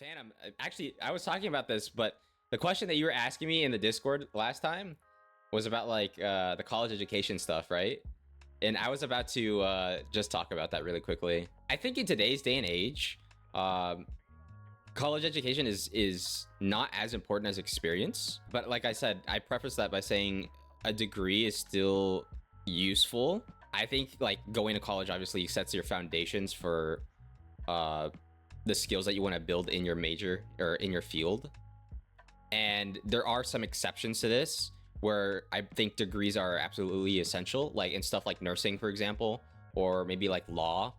Phantom, actually, I was talking about this, but the question that you were asking me in the Discord last time was about like the college education stuff, right? And I was about to just talk about that really quickly. I think in today's day and age, um, college education is not as important as experience. But like I said, I preface that by saying a degree is still useful. I think like going to college obviously sets your foundations for uh, the skills that you want to build in your major or in your field. And there are some exceptions to this where I think degrees are absolutely essential, like in stuff like nursing, for example, or maybe like law,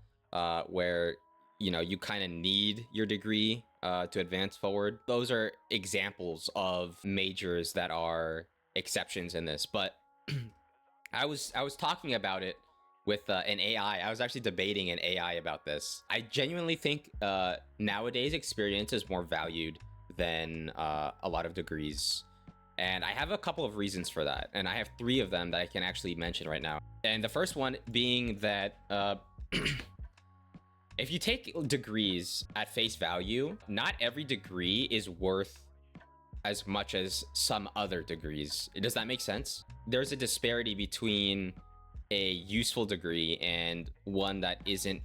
where you kind of need your degree to advance forward. Those are examples of majors that are exceptions in this. But I was talking about it with an AI. I was actually debating an AI about this. I genuinely think nowadays experience is more valued than a lot of degrees. And I have a couple of reasons for that. And I have three of them that I can actually mention right now. And the first one being that if you take degrees at face value, not every degree is worth as much as some other degrees. Does that make sense? There's a disparity between a useful degree and one that isn't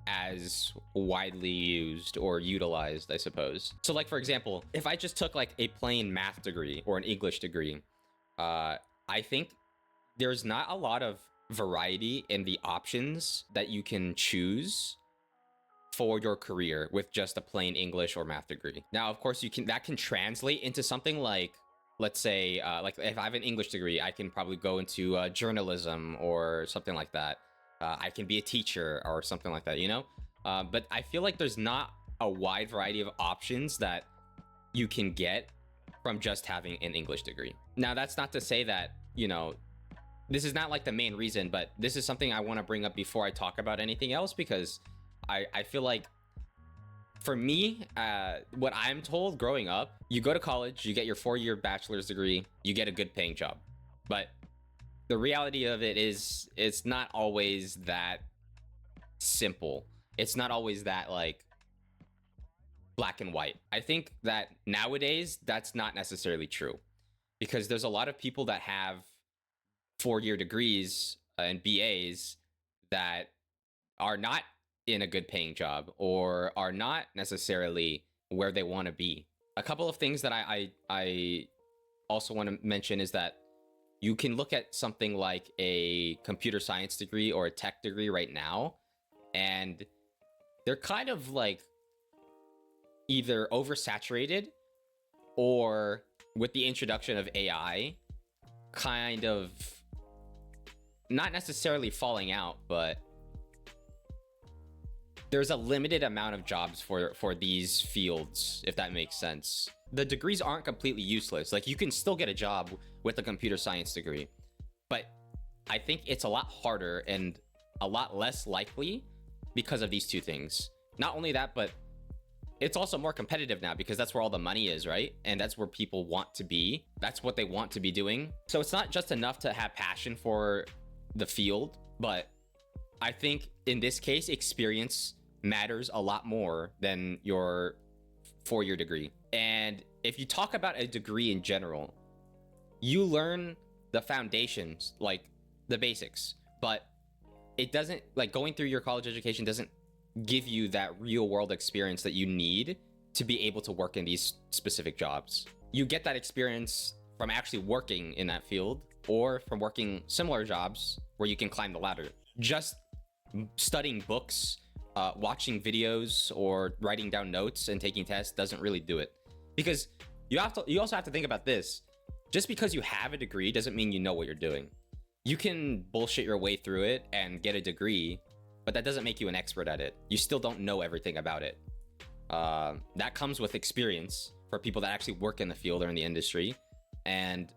as widely used or utilized, I suppose. So like, for example, if I just took like a plain math degree or an English degree, I think there's not a lot of variety in the options that you can choose for your career with just a plain English or math degree. Now, of course, that can translate into something like, let's say, like if I have an English degree, I can probably go into journalism or something like that. I can be a teacher or something like that, but I feel like there's not a wide variety of options that you can get from just having an English degree. Now, that's not to say that, this is not like the main reason, but this is something I want to bring up before I talk about anything else, because I feel like for me, what I'm told growing up, you go to college, you get your 4-year bachelor's degree, you get a good paying job. But the reality of it is it's not always that simple. It's not always that like black and white. I think that nowadays that's not necessarily true, because there's a lot of people that have 4-year degrees and BAs that are not in a good paying job or are not necessarily where they want to be. A couple of things that I also want to mention is that you can look at something like a computer science degree or a tech degree right now, and they're kind of like either oversaturated or with the introduction of AI kind of not necessarily falling out, but there's a limited amount of jobs for these fields, if that makes sense. The degrees aren't completely useless. Like, you can still get a job with a computer science degree, but I think it's a lot harder and a lot less likely because of these two things. Not only that, but it's also more competitive now because that's where all the money is, right? And that's where people want to be. That's what they want to be doing. So it's not just enough to have passion for the field, but I think in this case, experience matters a lot more than your 4-year degree. And if you talk about a degree in general, you learn the foundations, like the basics, but it doesn't, like, going through your college education doesn't give you that real world experience that you need to be able to work in these specific jobs. You get that experience from actually working in that field or from working similar jobs where you can climb the ladder. Just studying books, watching videos, or writing down notes and taking tests doesn't really do it, because you also have to think about this. Just because you have a degree doesn't mean you know what you're doing. You can bullshit your way through it and get a degree, but that doesn't make you an expert at it. You still don't know everything about it. That comes with experience for people that actually work in the field or in the industry. And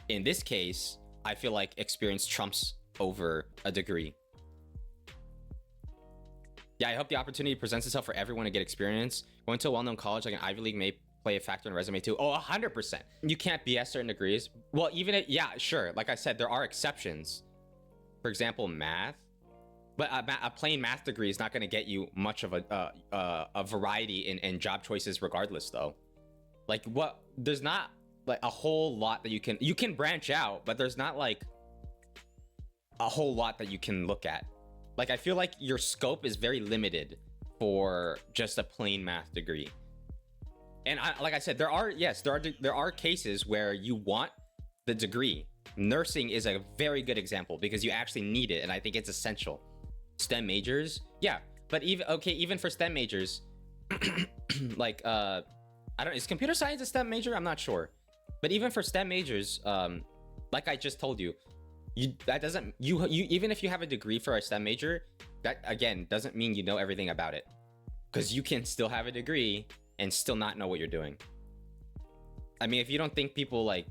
in this case, I feel like experience trumps over a degree. Yeah, I hope the opportunity presents itself for everyone to get experience. Going to a well-known college like an Ivy League may play a factor in a resume too. Oh, 100%. You can't BS certain degrees. Well, even yeah, sure. Like I said, there are exceptions. For example, math. But a plain math degree is not going to get you much of a variety in job choices regardless, though. Like, what, there's not like a whole lot that you can branch out, but there's not like a whole lot that you can look at. Like, I feel like your scope is very limited for just a plain math degree. And like I said, there are cases where you want the degree. Nursing is a very good example because you actually need it, and I think it's essential. STEM majors, yeah, but even for STEM majors, like I don't, is computer science a STEM major? I'm not sure, but even for STEM majors, like I just told you, that doesn't, you even if you have a degree for a STEM major, that again doesn't mean you know everything about it, because you can still have a degree and still not know what you're doing. I mean, if you don't think people like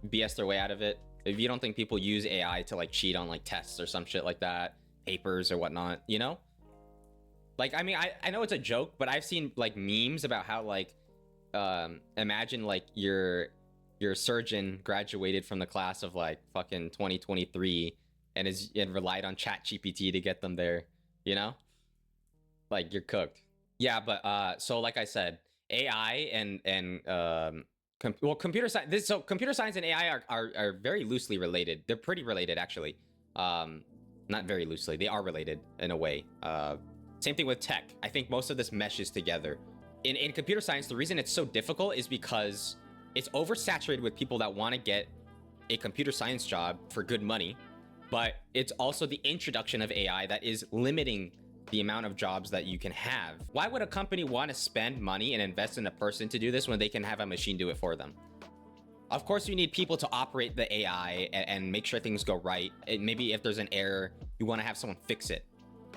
BS their way out of it, if you don't think people use AI to like cheat on like tests or some shit like that, papers or whatnot, you know? Like, I mean, I know it's a joke, but I've seen like memes about how like, imagine like your surgeon graduated from the class of like fucking 2023 and relied on ChatGPT to get them there, you know? Like, you're cooked. Yeah, but so like I said, AI and computer science. So computer science and AI are very loosely related. They're pretty related actually. Not very loosely. They are related in a way. Same thing with tech. I think most of this meshes together. In computer science, the reason it's so difficult is because it's oversaturated with people that want to get a computer science job for good money, but it's also the introduction of AI that is limiting the amount of jobs that you can have. Why would a company want to spend money and invest in a person to do this when they can have a machine do it for them? Of course, you need people to operate the AI and make sure things go right. And maybe if there's an error, you want to have someone fix it.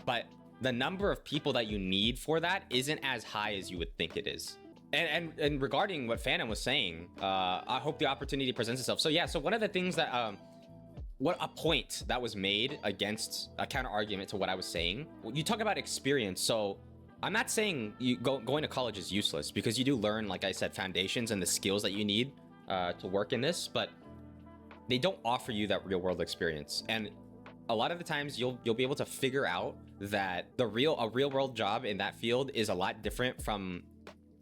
But the number of people that you need for that isn't as high as you would think it is. And regarding what Phantom was saying, I hope the opportunity presents itself. So yeah, so one of the things that what a point that was made against a counter argument to what I was saying. You talk about experience. So I'm not saying going to college is useless, because you do learn, like I said, foundations and the skills that you need to work in this, but they don't offer you that real world experience. And a lot of the times you'll be able to figure out that a real world job in that field is a lot different from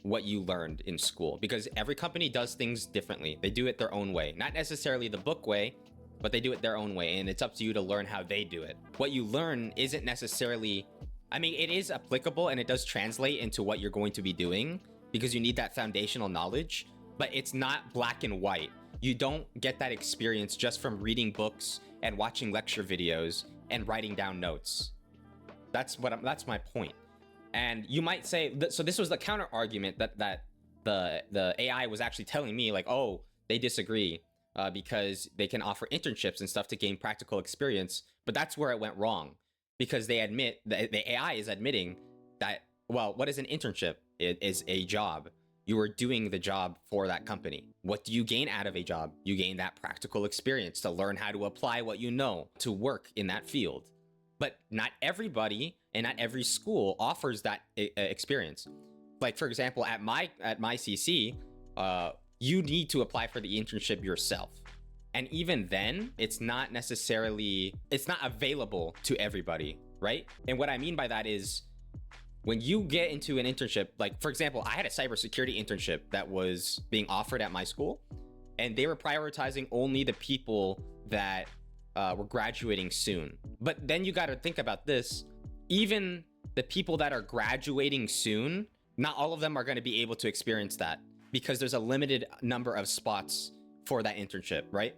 what you learned in school, because every company does things differently. They do it their own way, not necessarily the book way, but they do it their own way, and it's up to you to learn how they do it. What you learn isn't necessarily, I mean, it is applicable and it does translate into what you're going to be doing because you need that foundational knowledge, but it's not black and white. You don't get that experience just from reading books and watching lecture videos and writing down notes. That's my point. And you might say, so this was the counter argument that the AI was actually telling me, like, oh, they disagree. Because they can offer internships and stuff to gain practical experience. But that's where it went wrong, because they admit that the AI is admitting that, well, what is an internship? It is a job. You are doing the job for that company. What do you gain out of a job? You gain that practical experience to learn how to apply what you know to work in that field. But not everybody and not every school offers that experience. Like, for example, at my CC, you need to apply for the internship yourself. And even then, it's not available to everybody, right? And what I mean by that is, when you get into an internship, like, for example, I had a cybersecurity internship that was being offered at my school, and they were prioritizing only the people that were graduating soon. But then you got to think about this. Even the people that are graduating soon, not all of them are going to be able to experience that, because there's a limited number of spots for that internship, right?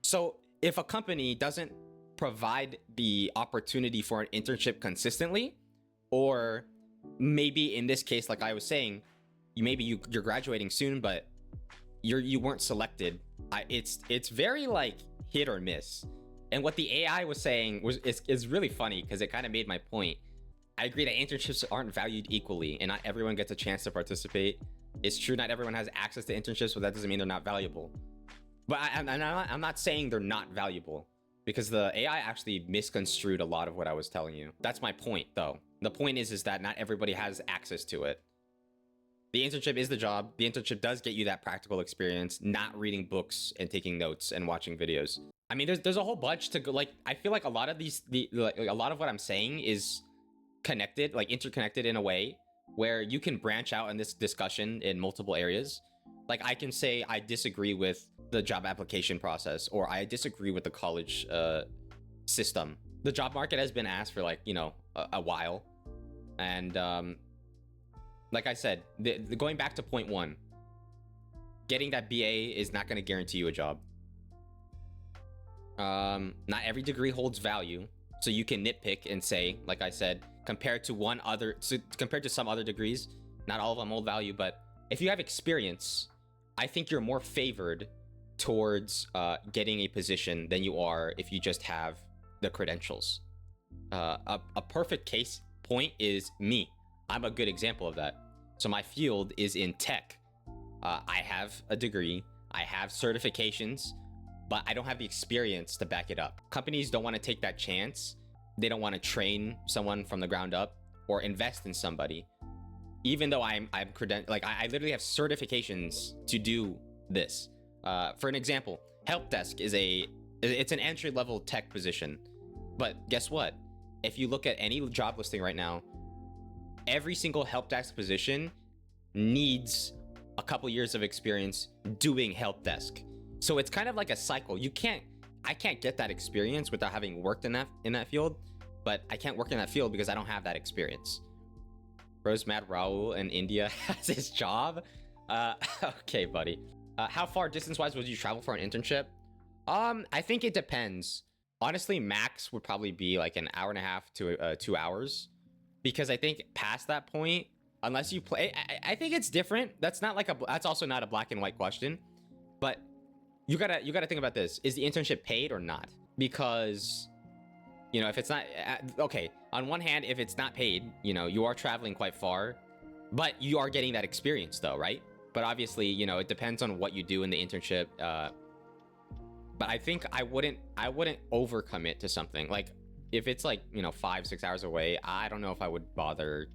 So if a company doesn't provide the opportunity for an internship consistently, or maybe in this case, like I was saying, you're graduating soon, but you weren't selected. It's very like hit or miss. And what the AI was saying is really funny, because it kind of made my point. I agree that internships aren't valued equally, and not everyone gets a chance to participate. It's true, not everyone has access to internships, but that doesn't mean they're not valuable. But I'm not saying they're not valuable, because the AI actually misconstrued a lot of what I was telling you. That's my point, though. The point is that not everybody has access to it. The internship is the job. The internship does get you that practical experience, not reading books and taking notes and watching videos. I mean, there's a whole bunch to go. Like, I feel like a lot of a lot of what I'm saying is connected, like interconnected in a way where you can branch out in this discussion in multiple areas. Like, I can say I disagree with the job application process, or I disagree with the college system. The job market has been asked for, like, you know, a while. And like I said, going back to point one, getting that BA is not going to guarantee you a job. Not every degree holds value. So you can nitpick and say, like I said, compared to some other degrees, not all of them hold value. But if you have experience, I think you're more favored towards getting a position than you are if you just have the credentials. A perfect case point is me. I'm a good example of that. So my field is in tech. I have a degree, I have certifications, but I don't have the experience to back it up. Companies don't want to take that chance. They don't want to train someone from the ground up or invest in somebody. Even though I'm like, I literally have certifications to do this. For an example, help desk it's an entry level tech position. But guess what? If you look at any job listing right now, every single help desk position needs a couple years of experience doing help desk. So it's kind of like a cycle. I can't get that experience without having worked in that field, but I can't work in that field because I don't have that experience. Rose Mad Raul in India has his job. Okay, buddy. How far distance-wise would you travel for an internship? I think it depends. Honestly, max would probably be like an hour and a half to 2 hours, because I think past that point, unless you play, I think it's different. That's also not a black and white question, but you gotta think about this. Is the internship paid or not? Because, you know, if it's not, okay, on one hand, if it's not paid, you know, you are traveling quite far, but you are getting that experience though, right? But obviously, you know, it depends on what you do in the internship. But I think I wouldn't overcommit to something. Like, if it's like, you know, 5-6 hours away, I don't know if I would bother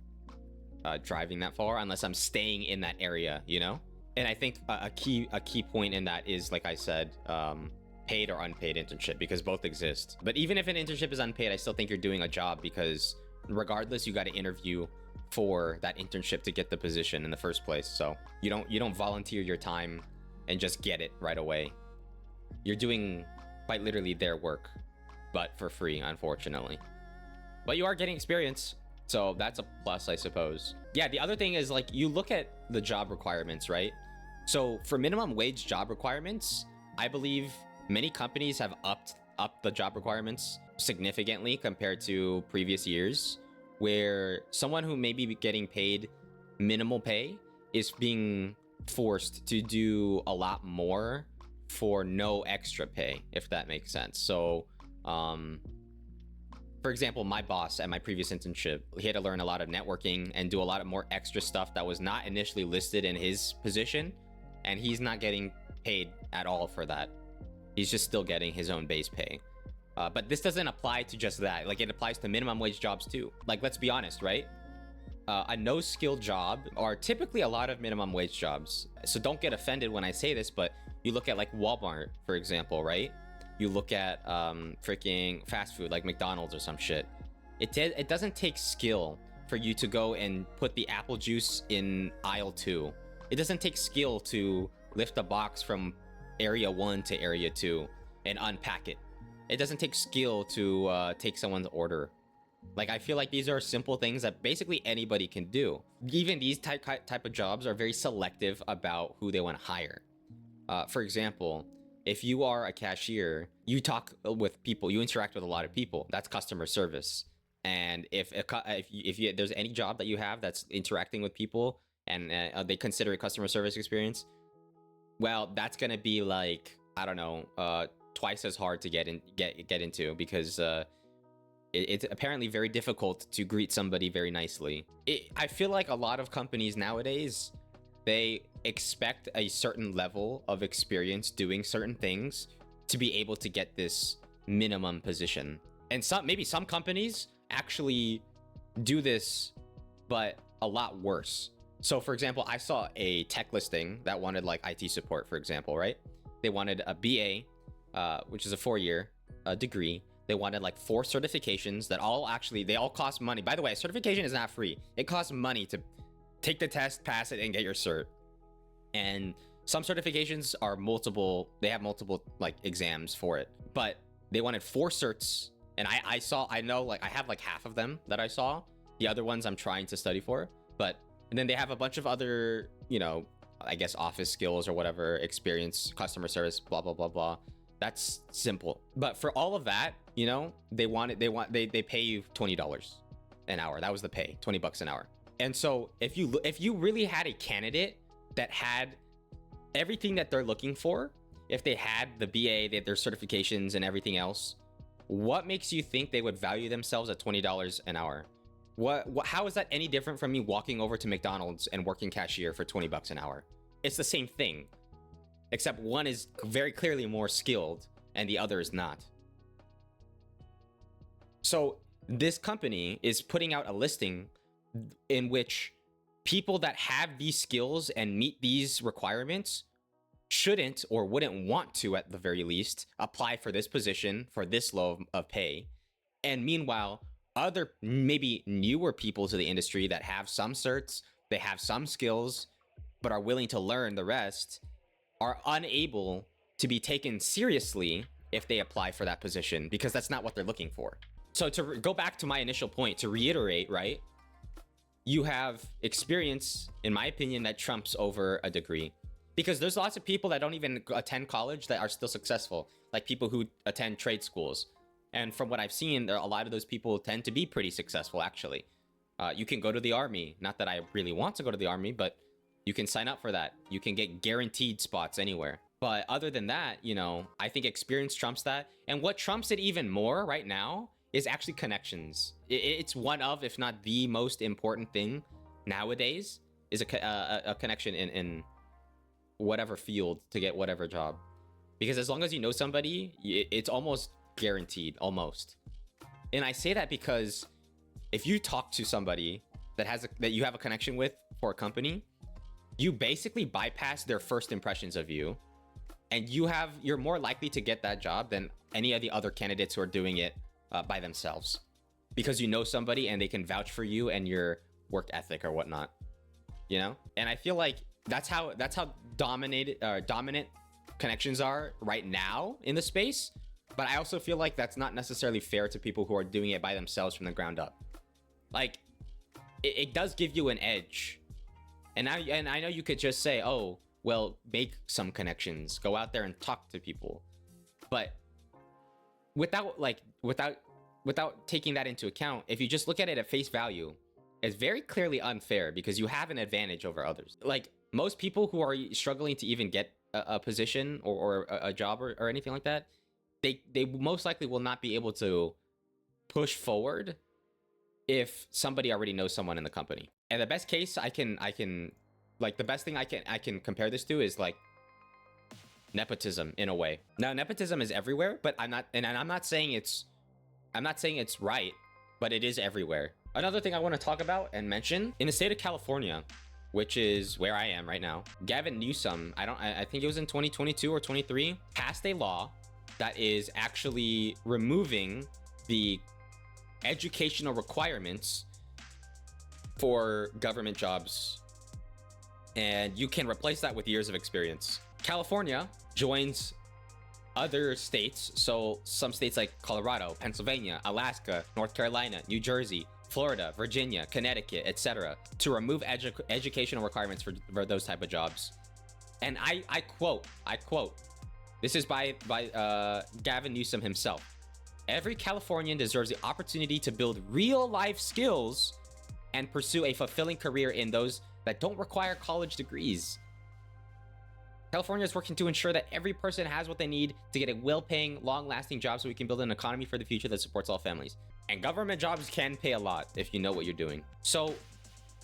driving that far unless I'm staying in that area, you know? And I think a key point in that is, like I said, paid or unpaid internship, because both exist. But even if an internship is unpaid, I still think you're doing a job, because regardless, you got to interview for that internship to get the position in the first place. So you don't volunteer your time and just get it right away. You're doing quite literally their work, but for free, unfortunately. But you are getting experience, so that's a plus, I suppose. Yeah, the other thing is, like, you look at the job requirements, right? So for minimum wage job requirements, I believe many companies have upped the job requirements significantly compared to previous years, where someone who may be getting paid minimal pay is being forced to do a lot more for no extra pay, if that makes sense. So for example, my boss at my previous internship, he had to learn a lot of networking and do a lot of more extra stuff that was not initially listed in his position, and he's not getting paid at all for that. He's just still getting his own base pay. But this doesn't apply to just that. Like, it applies to minimum wage jobs too. Like, let's be honest, right? A no-skill job are typically a lot of minimum wage jobs. So don't get offended when I say this, but you look at like Walmart, for example, right? You look at freaking fast food like McDonald's or some shit. It doesn't take skill for you to go and put the apple juice in aisle 2. It doesn't take skill to lift a box from area 1 to area 2 and unpack it. It doesn't take skill to take someone's order. Like, I feel like these are simple things that basically anybody can do. Even these type of jobs are very selective about who they want to hire. For example, if you are a cashier, you talk with people, you interact with a lot of people. That's customer service. And if there's any job that you have that's interacting with people and they consider a customer service experience, well, that's gonna be like, I don't know, twice as hard to get into, because it's apparently very difficult to greet somebody very nicely. I feel like a lot of companies nowadays, they expect a certain level of experience doing certain things to be able to get this minimum position. And maybe some companies actually do this, but a lot worse. So for example, I saw a tech listing that wanted like IT support, for example, right? They wanted a BA, which is a 4-year degree. They wanted like 4 certifications that they all cost money. By the way, certification is not free. It costs money to take the test, pass it, and get your cert. And some certifications are they have multiple like exams for it. But they wanted 4 certs. And I know like I have like half of them that I saw. The other ones I'm trying to study for. And then they have a bunch of other, I guess office skills or whatever, experience, customer service, blah, blah, blah, blah. That's simple. But for all of that, they pay you $20 an hour. That was the pay, $20 an hour. And so if you really had a candidate that had everything that they're looking for, if they had the BA, they had their certifications and everything else, what makes you think they would value themselves at $20 an hour? How is that any different from me walking over to McDonald's and working cashier for $20 an hour? It's the same thing, except one is very clearly more skilled and the other is not. So this company is putting out a listing in which people that have these skills and meet these requirements shouldn't or wouldn't want to, at the very least, apply for this position for this low of pay. And meanwhile, other maybe newer people to the industry that have some certs, they have some skills, but are willing to learn the rest, are unable to be taken seriously if they apply for that position, because that's not what they're looking for. So to go back to my initial point, to reiterate, right? You have experience, in my opinion, that trumps over a degree. Because there's lots of people that don't even attend college that are still successful, like people who attend trade schools. And from what I've seen, a lot of those people tend to be pretty successful, actually. You can go to the army. Not that I really want to go to the army, but you can sign up for that. You can get guaranteed spots anywhere. But other than that, I think experience trumps that. And what trumps it even more right now is actually connections. It's one of, if not the most important thing nowadays, is a connection in whatever field to get whatever job. Because as long as you know somebody, it's almost guaranteed, almost. And I say that because if you talk to somebody that you have a connection with for a company, you basically bypass their first impressions of you, and you're more likely to get that job than any of the other candidates who are doing it by themselves, because you know somebody and they can vouch for you and your work ethic or whatnot, And I feel like that's how dominant connections are right now in the space. But I also feel like that's not necessarily fair to people who are doing it by themselves from the ground up. Like, it does give you an edge. And I know you could just say, oh, well, make some connections, go out there and talk to people. But without taking that into account, if you just look at it at face value, it's very clearly unfair because you have an advantage over others. Like, most people who are struggling to even get a position or a job or anything like that, they most likely will not be able to push forward if somebody already knows someone in the company. And the best case I can like, the best thing I can compare this to is like nepotism in a way. Now, nepotism is everywhere, but I'm not saying it's right, but it is everywhere. Another thing I want to talk about and mention, in the state of California, which is where I am right now, Gavin Newsom, I think it was in 2022 or 23, passed a law that is actually removing the educational requirements for government jobs. And you can replace that with years of experience. California joins other states. So some states like Colorado, Pennsylvania, Alaska, North Carolina, New Jersey, Florida, Virginia, Connecticut, etc., to remove educational requirements for those type of jobs. And I quote, this is by Gavin Newsom himself. Every Californian deserves the opportunity to build real life skills and pursue a fulfilling career in those that don't require college degrees. California is working to ensure that every person has what they need to get a well-paying, long-lasting job so we can build an economy for the future that supports all families. And government jobs can pay a lot if you know what you're doing. So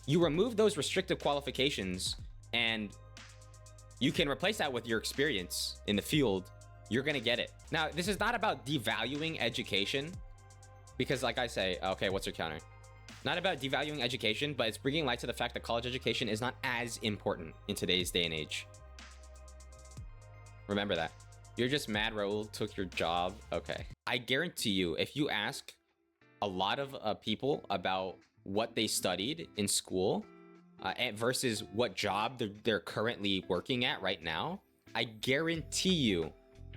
you remove those restrictive qualifications and you can replace that with your experience in the field. You're gonna get it. Now, this is not about devaluing education, because like I say, okay, what's your counter? Not about devaluing education, but it's bringing light to the fact that college education is not as important in today's day and age. Remember that. You're just mad Raul took your job. Okay. I guarantee you, if you ask a lot of people about what they studied in school versus what job they're currently working at right now, I guarantee you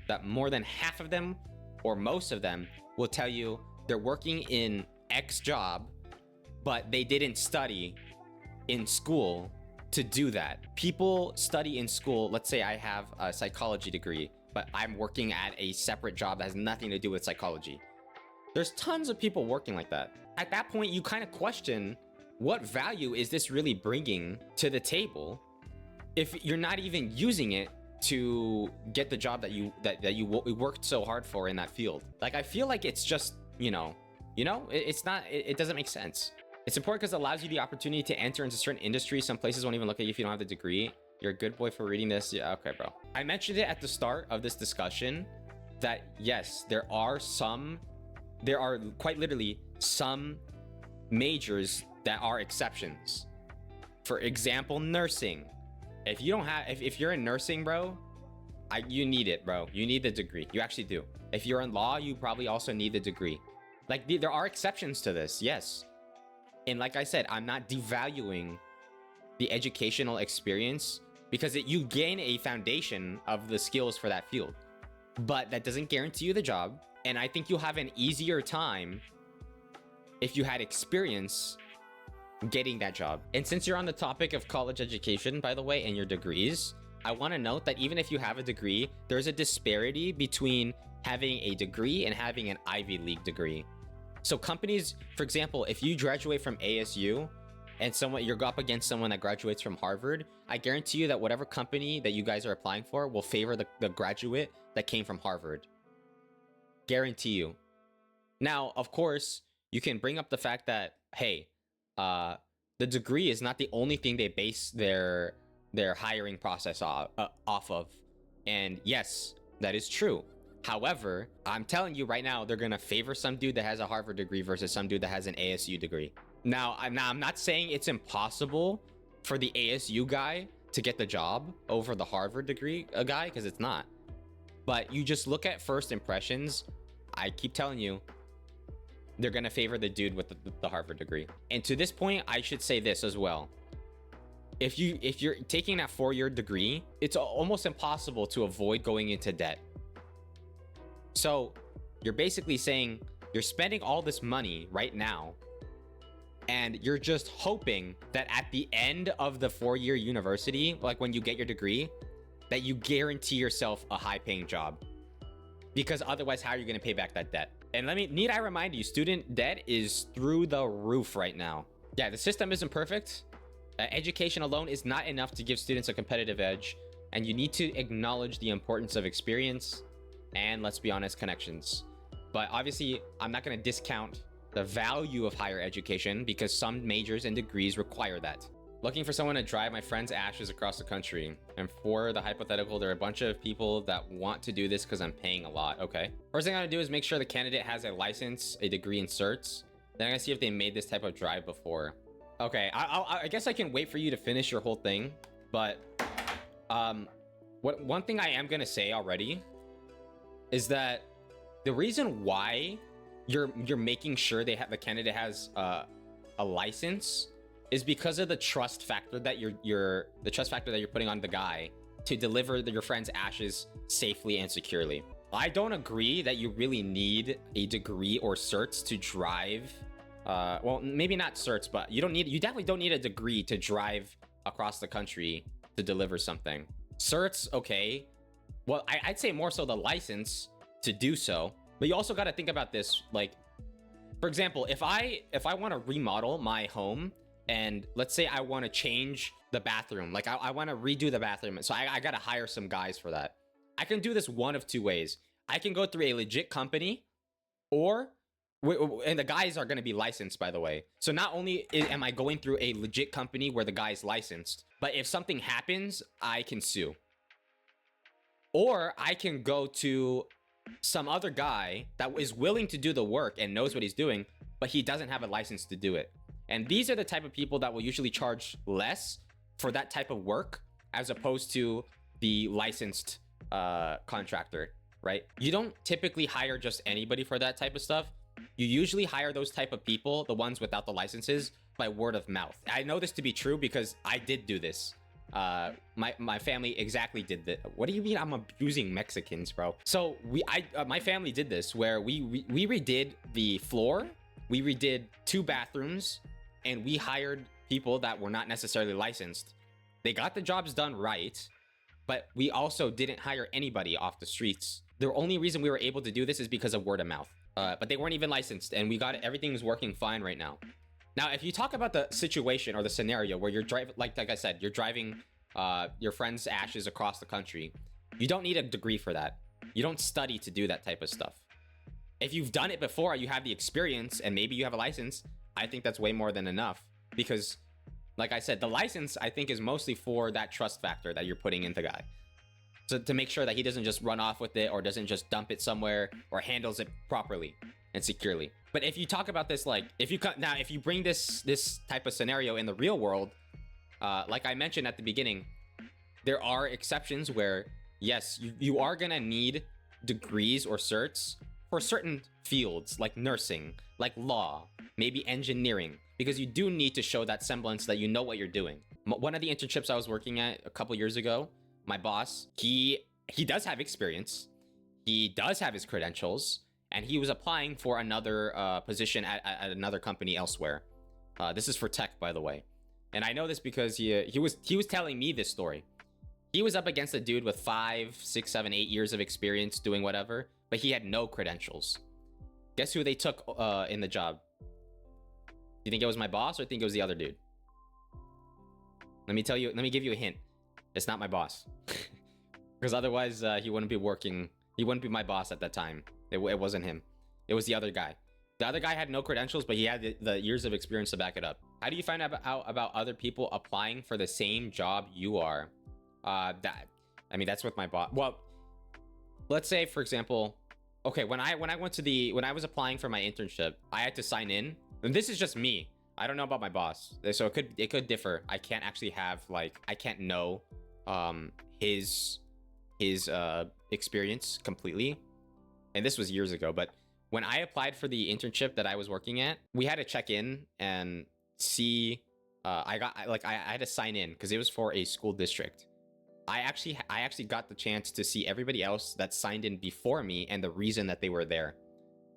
that more than half of them or most of them will tell you they're working in X job, but they didn't study in school to do that. People study in school. Let's say I have a psychology degree, but I'm working at a separate job that has nothing to do with psychology. There's tons of people working like that. At that point, you kind of question, what value is this really bringing to the table if you're not even using it to get the job that you worked so hard for in that field? Like, I feel like it's just, it's not, it doesn't make sense. It's important because it allows you the opportunity to enter into certain industries. Some places won't even look at you if you don't have the degree. You're a good boy for reading this. Yeah, okay, bro. I mentioned it at the start of this discussion that yes, there are quite literally some majors that are exceptions. For example, nursing. If you don't have, if you're in nursing, bro, you need it, bro. You need the degree. You actually do. If you're in law, you probably also need the degree. Like, there are exceptions to this, yes. And like I said, I'm not devaluing the educational experience because you gain a foundation of the skills for that field, but that doesn't guarantee you the job. And I think you'll have an easier time if you had experience getting that job. And since you're on the topic of college education, by the way, and your degrees, I want to note that even if you have a degree, there's a disparity between having a degree and having an Ivy League degree. So companies, for example, if you graduate from ASU and you're up against someone that graduates from Harvard, I guarantee you that whatever company that you guys are applying for will favor the graduate that came from Harvard. Guarantee you. Now, of course, you can bring up the fact that, hey, the degree is not the only thing they base their hiring process off of. And yes, that is true. However, I'm telling you right now, they're gonna favor some dude that has a Harvard degree versus some dude that has an ASU degree. Now, I'm not saying it's impossible for the ASU guy to get the job over the Harvard degree guy, because it's not. But you just look at first impressions. I keep telling you, they're gonna favor the dude with the Harvard degree. And to this point, I should say this as well. If you're taking that 4-year degree, it's almost impossible to avoid going into debt. So you're basically saying you're spending all this money right now, and you're just hoping that at the end of the 4-year university, like when you get your degree, that you guarantee yourself a high-paying job. Because otherwise, how are you going to pay back that debt? And need I remind you, student debt is through the roof right now. Yeah, the system isn't perfect. Education alone is not enough to give students a competitive edge, and you need to acknowledge the importance of experience and, let's be honest, connections. But obviously, I'm not going to discount the value of higher education because some majors and degrees require that. Looking for someone to drive my friend's ashes across the country. And for the hypothetical, there are a bunch of people that want to do this because I'm paying a lot. Okay. First thing I'm gonna do is make sure the candidate has a license, a degree, and certs. Then I'm gonna see if they made this type of drive before. Okay, I guess I can wait for you to finish your whole thing. But one thing I am gonna say already is that the reason why you're making sure the candidate has a license is because of the trust factor that you're putting on the guy to deliver your friend's ashes safely and securely. I don't agree that you really need a degree or certs to drive. Well, maybe not certs, but you definitely don't need a degree to drive across the country to deliver something. Certs, okay. Well, I'd say more so the license to do so. But you also got to think about this. Like, for example, if I want to remodel my home, and let's say I want to change the bathroom, like I want to redo the bathroom, so I got to hire some guys for that. I can do this one of two ways. I can go through a legit company, and the guys are going to be licensed, by the way. So not only am I going through a legit company where the guy's licensed, but if something happens, I can sue. Or I can go to some other guy that is willing to do the work and knows what he's doing, but he doesn't have a license to do it. And these are the type of people that will usually charge less for that type of work as opposed to the licensed contractor, right? You don't typically hire just anybody for that type of stuff. You usually hire those type of people, the ones without the licenses, by word of mouth. I know this to be true because I did do this. My family exactly did that. What do you mean I'm abusing Mexicans, bro? So my family did this where we redid the floor, we redid 2 bathrooms, and we hired people that were not necessarily licensed. They got the jobs done right, but we also didn't hire anybody off the streets. The only reason we were able to do this is because of word of mouth. But they weren't even licensed, and we got it. Everything's working fine right now. Now, if you talk about the situation or the scenario where you're driving, like I said, you're driving your friend's ashes across the country, you don't need a degree for that. You don't study to do that type of stuff. If you've done it before, you have the experience, and maybe you have a license, I think that's way more than enough. Because, like I said, the license, I think, is mostly for that trust factor that you're putting into the guy. So to make sure that he doesn't just run off with it or doesn't just dump it somewhere or handles it properly and securely. But if you talk about this, like, if you bring this type of scenario in the real world, like I mentioned at the beginning, there are exceptions where, yes, you are gonna need degrees or certs for certain fields like nursing, like law, maybe engineering, because you do need to show that semblance that you know what you're doing. One of the internships I was working at a couple years ago, my boss, he does have experience, he does have his credentials, and he was applying for another position at another company elsewhere. This is for tech, by the way. And I know this because he was telling me this story. He was up against a dude with 5, 6, 7, 8 years of experience doing whatever, but he had no credentials. Guess who they took in the job? You think it was my boss or think it was the other dude? Let me give you a hint. It's not my boss. Because otherwise he wouldn't be my boss at that time. It wasn't him. It was the other guy. The other guy had no credentials, but he had the years of experience to back it up. How do you find out about other people applying for the same job you are? That's with my boss. Well, let's say, for example, okay, when I was applying for my internship, I had to sign in. And this is just me. I don't know about my boss. So it could differ. I can't actually have, like, I can't know his experience completely. And this was years ago, but when I applied for the internship that I was working at, we had to check in and see. I had to sign in because it was for a school district. I actually got the chance to see everybody else that signed in before me and the reason that they were there.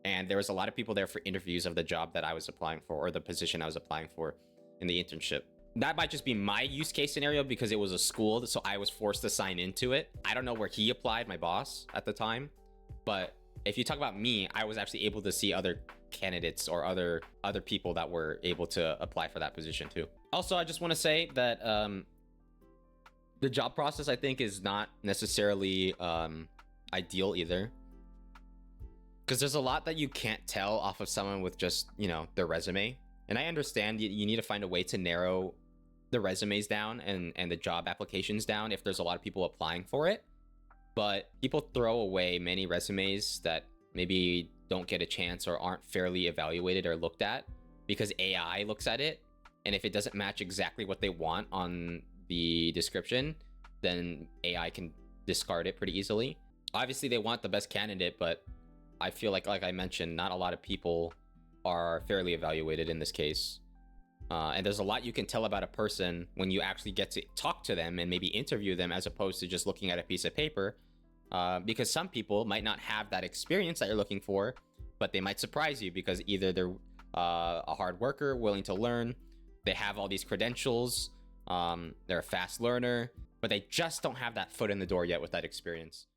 And there was a lot of people there for interviews of the job that I was applying for, or the position I was applying for in the internship. That might just be my use case scenario because it was a school, so I was forced to sign into it. I don't know where he applied, my boss at the time, but if you talk about me, I was actually able to see other candidates or other people that were able to apply for that position too. Also, I just want to say that the job process, I think, is not necessarily ideal either, because there's a lot that you can't tell off of someone with just, their resume. And I understand you need to find a way to narrow the resumes down and the job applications down if there's a lot of people applying for it. But people throw away many resumes that maybe don't get a chance or aren't fairly evaluated or looked at because AI looks at it. And if it doesn't match exactly what they want on the description, then AI can discard it pretty easily. Obviously, they want the best candidate, but I feel like I mentioned, not a lot of people are fairly evaluated in this case. And there's a lot you can tell about a person when you actually get to talk to them and maybe interview them, as opposed to just looking at a piece of paper. Because some people might not have that experience that you're looking for, but they might surprise you because either they're a hard worker, willing to learn, they have all these credentials, they're a fast learner, but they just don't have that foot in the door yet with that experience.